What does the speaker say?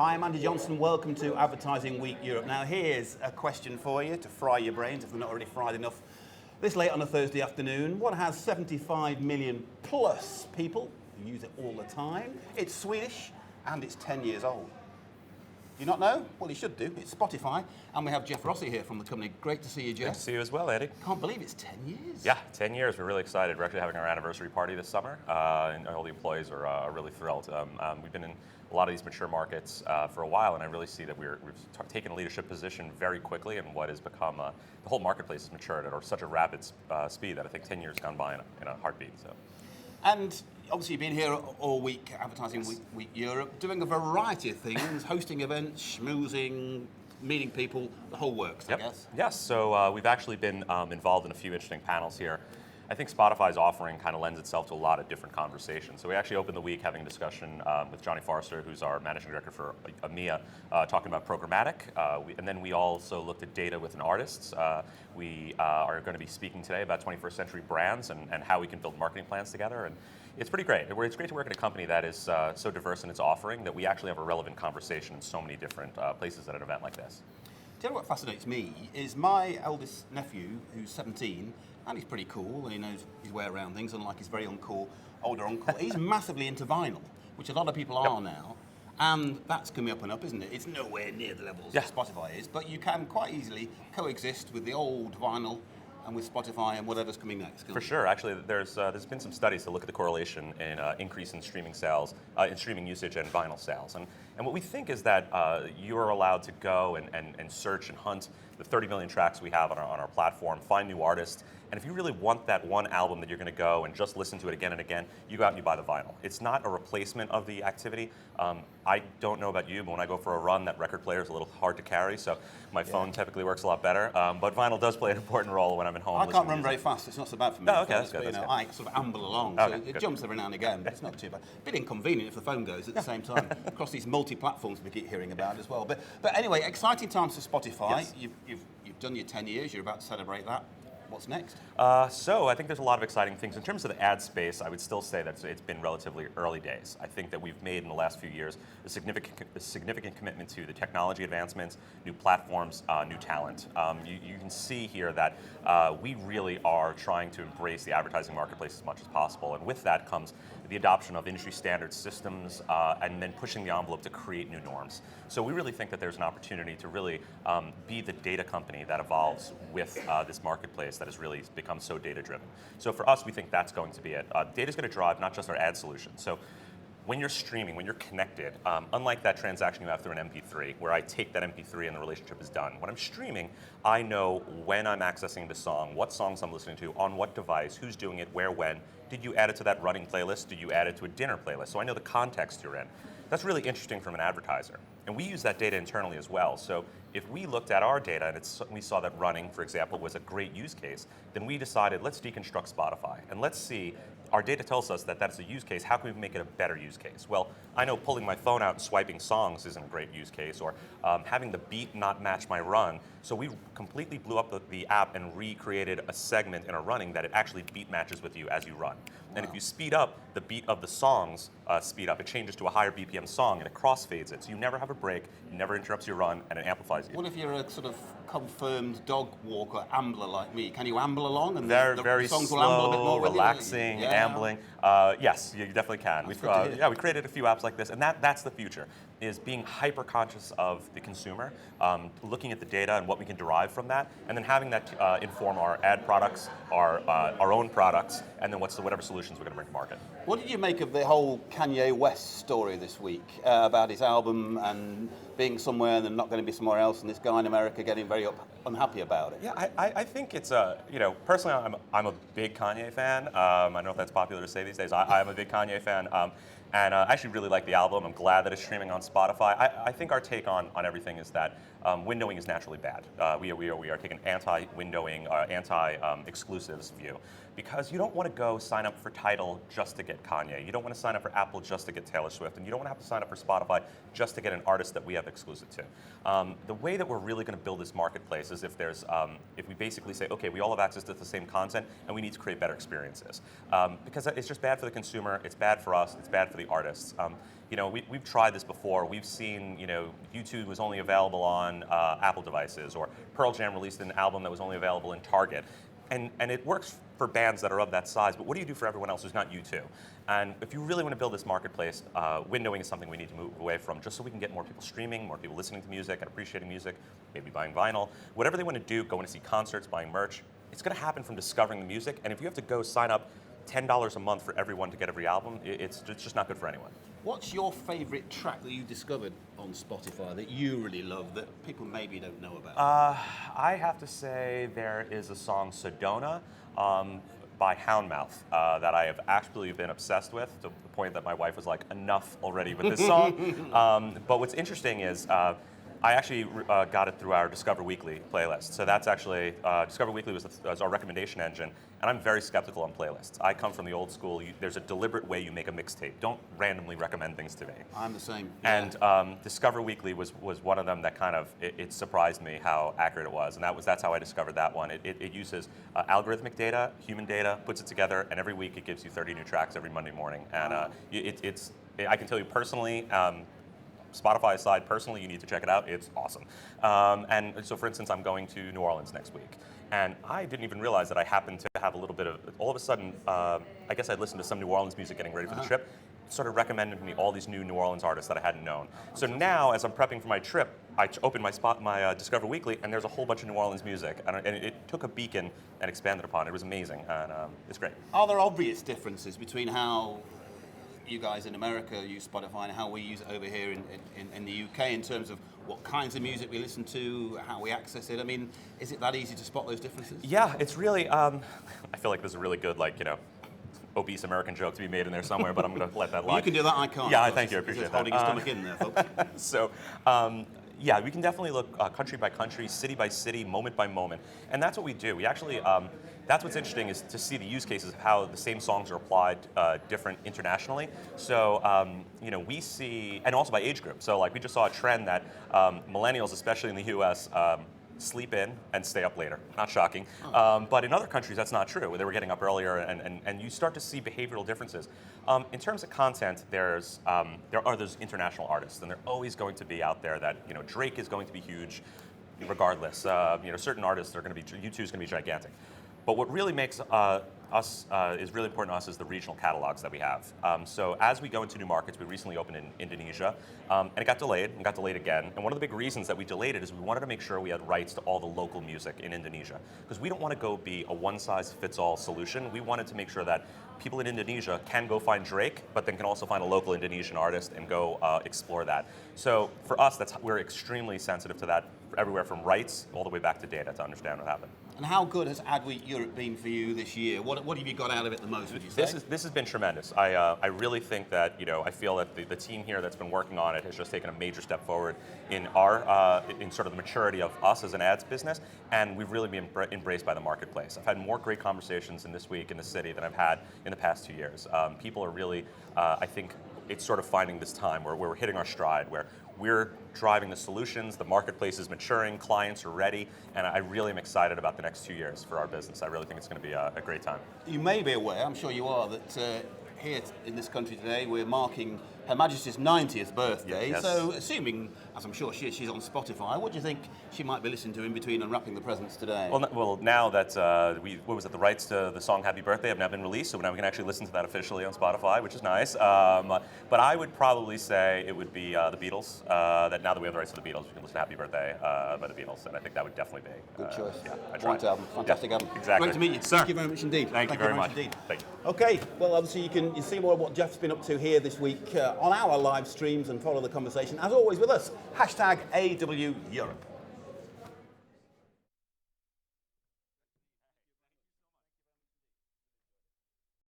Hi, I'm Andy Johnson. Welcome to Advertising Week Europe. Now, here's a question for you to fry your brains if they're not already fried enough. This late on a Thursday afternoon, what has 75 million plus people who use it all the time? It's Swedish and it's 10 years old. Do you not know? Well, you should do. It's Spotify. And we have Jeff Rossi here from the company. Great to see you, Jeff. Good to see you as well, Eddie. Can't believe it's 10 years. Yeah, 10 years. We're really excited. We're actually having our anniversary party this summer, and all the employees are really thrilled. We've been in a lot of these mature markets for a while, and I really see that we've taken a leadership position very quickly in what has become the whole marketplace has matured at such a rapid speed that I think 10 years gone by in a heartbeat. So. And obviously you've been here all week, Advertising Week Europe, doing a variety of things, hosting events, schmoozing, meeting people, the whole works, I guess. Yes, so we've actually been involved in a few interesting panels here. I think Spotify's offering kind of lends itself to a lot of different conversations. So we actually opened the week having a discussion with Johnny Forrester, who's our managing director for EMEA, talking about programmatic. And then we also looked at data with an artist. We are going to be speaking today about 21st century brands and how we can build marketing plans together. And it's pretty great. It's great to work in a company that is so diverse in its offering that we actually have a relevant conversation in so many different places at an event like this. Do you know what fascinates me is my eldest nephew, who's 17, and he's pretty cool, and he knows his way around things, unlike his very uncool older uncle. He's massively into vinyl, which a lot of people are now, and that's coming up and up, isn't it? It's nowhere near the levels that Spotify is, but you can quite easily coexist with the old vinyl and with Spotify and whatever's coming next. For sure. Actually, there's been some studies to look at the correlation in increase in streaming sales, in streaming usage and vinyl sales. And what we think is that you are allowed to go and search and hunt the 30 million tracks we have on our platform, find new artists, and if you really want that one album that you're going to go and just listen to it again and again, you go out and you buy the vinyl. It's not a replacement of the activity. I don't know about you, but when I go for a run, that record player is a little hard to carry, so my phone typically works a lot better. But vinyl does play an important role when I'm at home. I can't run very fast. It's not so bad for me. Oh, okay, that's good. But, I sort of amble along, so it jumps every now and again, but it's not too bad. A bit inconvenient if the phone goes at the same time across these multi-platforms we keep hearing about as well. But anyway, exciting times for Spotify. Yes. You've done your 10 years. You're about to celebrate that. What's next? So I think there's a lot of exciting things. In terms of the ad space, I would still say that it's been relatively early days. I think that we've made in the last few years a significant commitment to the technology advancements, new platforms, new talent. You can see here that we really are trying to embrace the advertising marketplace as much as possible. And with that comes the adoption of industry standard systems and then pushing the envelope to create new norms. So we really think that there's an opportunity to really be the data company that evolves with this marketplace that has really become so data-driven. So for us, we think that's going to be it. Data's going to drive not just our ad solution. So when you're streaming, when you're connected, unlike that transaction you have through an MP3, where I take that MP3 and the relationship is done, when I'm streaming, I know when I'm accessing the song, what songs I'm listening to, on what device, who's doing it, where, when. Did you add it to that running playlist? Did you add it to a dinner playlist? So I know the context you're in. That's really interesting from an advertiser. And we use that data internally as well. So if we looked at our data and we saw that running, for example, was a great use case, then we decided, let's deconstruct Spotify. And let's see, our data tells us that that's a use case. How can we make it a better use case? Well, I know pulling my phone out and swiping songs isn't a great use case, or having the beat not match my run. So we completely blew up the app and recreated a segment in a running that it actually beat matches with you as you run. And if you speed up, the beat of the songs speed up. It changes to a higher BPM song and it crossfades it. So you never have a break, it never interrupts your run, and it amplifies you. What if you're a sort of confirmed dog walker, ambler like me? Can you amble along? And very the songs slow, will amble a bit more relaxing, ambling. Yes, you definitely can. We created a few apps like this, and that's the future, is being hyper conscious of the consumer, looking at the data and what we can derive from that, and then having that inform our ad products, our own products, and then whatever solutions we're going to bring to market. What did you make of the whole Kanye West story this week about his album and being somewhere and then not going to be somewhere else, and this guy in America getting very unhappy about it? Yeah, I think it's personally I'm a big Kanye fan. I don't know if that's popular to say these days. I'm a big Kanye fan. And I actually really like the album. I'm glad that it's streaming on Spotify. I think our take on everything is that windowing is naturally bad. We are taking anti-windowing, anti-exclusives view. because you don't want to go sign up for Tidal just to get Kanye. You don't want to sign up for Apple just to get Taylor Swift, and you don't want to have to sign up for Spotify just to get an artist that we have exclusive to. The way that we're really going to build this marketplace is if we basically say, okay, we all have access to the same content, and we need to create better experiences. Because it's just bad for the consumer, it's bad for us, it's bad for the artists. We've tried this before. We've seen, YouTube was only available on Apple devices, or Pearl Jam released an album that was only available in Target. And it works for bands that are of that size, but what do you do for everyone else who's not U2? And if you really want to build this marketplace, windowing is something we need to move away from, just so we can get more people streaming, more people listening to music and appreciating music, maybe buying vinyl. Whatever they want to do, going to see concerts, buying merch, it's going to happen from discovering the music. And if you have to go sign up $10 a month for everyone to get every album, it's just not good for anyone. What's your favorite track that you discovered on Spotify that you really love that people maybe don't know about? I have to say there is a song, Sedona, by Houndmouth, that I have actually been obsessed with, to the point that my wife was like, enough already with this song. But what's interesting is, I actually got it through our Discover Weekly playlist. So that's actually, Discover Weekly was our recommendation engine, and I'm very skeptical on playlists. I come from the old school, there's a deliberate way you make a mixtape. Don't randomly recommend things to me. I'm the same. And Discover Weekly was one of them that kind of, it surprised me how accurate it was, and that's how I discovered that one. It uses algorithmic data, human data, puts it together, and every week it gives you 30 new tracks every Monday morning. And I can tell you personally, Spotify aside, personally, you need to check it out. It's awesome. And so, for instance, I'm going to New Orleans next week. And I didn't even realize that I happened to have a little bit of, all of a sudden, I guess I'd listened to some New Orleans music getting ready for the trip. It started recommending to me all these new New Orleans artists that I hadn't known. So now, as I'm prepping for my trip, I opened my Discover Weekly, and there's a whole bunch of New Orleans music. And it took a beacon and expanded upon it. It was amazing, and it's great. Are there obvious differences between how you guys in America use Spotify and how we use it over here in the UK in terms of what kinds of music we listen to, how we access it? I mean, is it that easy to spot those differences? Yeah, it's really, I feel like there's a really good, obese American joke to be made in there somewhere, but I'm going to let that lie. Well, you can do that, I can't. Yeah, thank you, I appreciate that. Holding your stomach in there, folks. So, yeah, we can definitely look country by country, city by city, moment by moment. And that's what we do. We actually, that's what's interesting is to see the use cases of how the same songs are applied different internationally. So, we see, and also by age group. So we just saw a trend that millennials, especially in the US, sleep in and stay up later. Not shocking. But in other countries, that's not true. They were getting up earlier, and you start to see behavioral differences. In terms of content, there are those international artists, and they're always going to be out there that, Drake is going to be huge regardless. Certain artists are going to be, U2 is going to be gigantic. But what really makes is really important to us is the regional catalogs that we have. So as we go into new markets, we recently opened in Indonesia, and it got delayed again. And one of the big reasons that we delayed it is we wanted to make sure we had rights to all the local music in Indonesia. Because we don't want to go be a one-size-fits-all solution. We wanted to make sure that people in Indonesia can go find Drake, but then can also find a local Indonesian artist and go explore that. So for us, we're extremely sensitive to that, everywhere from rights all the way back to data to understand what happened. And how good has AWEurope been for you this year? What have you got out of it the most, would you say? This has been tremendous. I really think that, I feel that the team here that's been working on it has just taken a major step forward in in sort of the maturity of us as an ads business, and we've really been embraced by the marketplace. I've had more great conversations in this week in the city than I've had in the past 2 years. People are really, I think it's sort of finding this time where we're hitting our stride, where we're driving the solutions, the marketplace is maturing, clients are ready, and I really am excited about the next 2 years for our business. I really think it's going to be a great time. You may be aware, I'm sure you are, that here in this country today, we're marking Her Majesty's 90th birthday. Yes. So, assuming, as I'm sure she's on Spotify, what do you think she might be listening to in between unwrapping the presents today? Well, now that the rights to the song "Happy Birthday" have now been released, so now we can actually listen to that officially on Spotify, which is nice. But I would probably say it would be the Beatles. That now that we have the rights to the Beatles, we can listen to "Happy Birthday" by the Beatles, and I think that would definitely be good choice. Yeah, Great album, fantastic album. Exactly. Great to meet you. Sir. Thank you very much indeed. Thank you very much indeed. Thank you. Okay, well, obviously you can see more of what Jeff's been up to here this week on our live streams and follow the conversation, as always, with us. #AWEurope.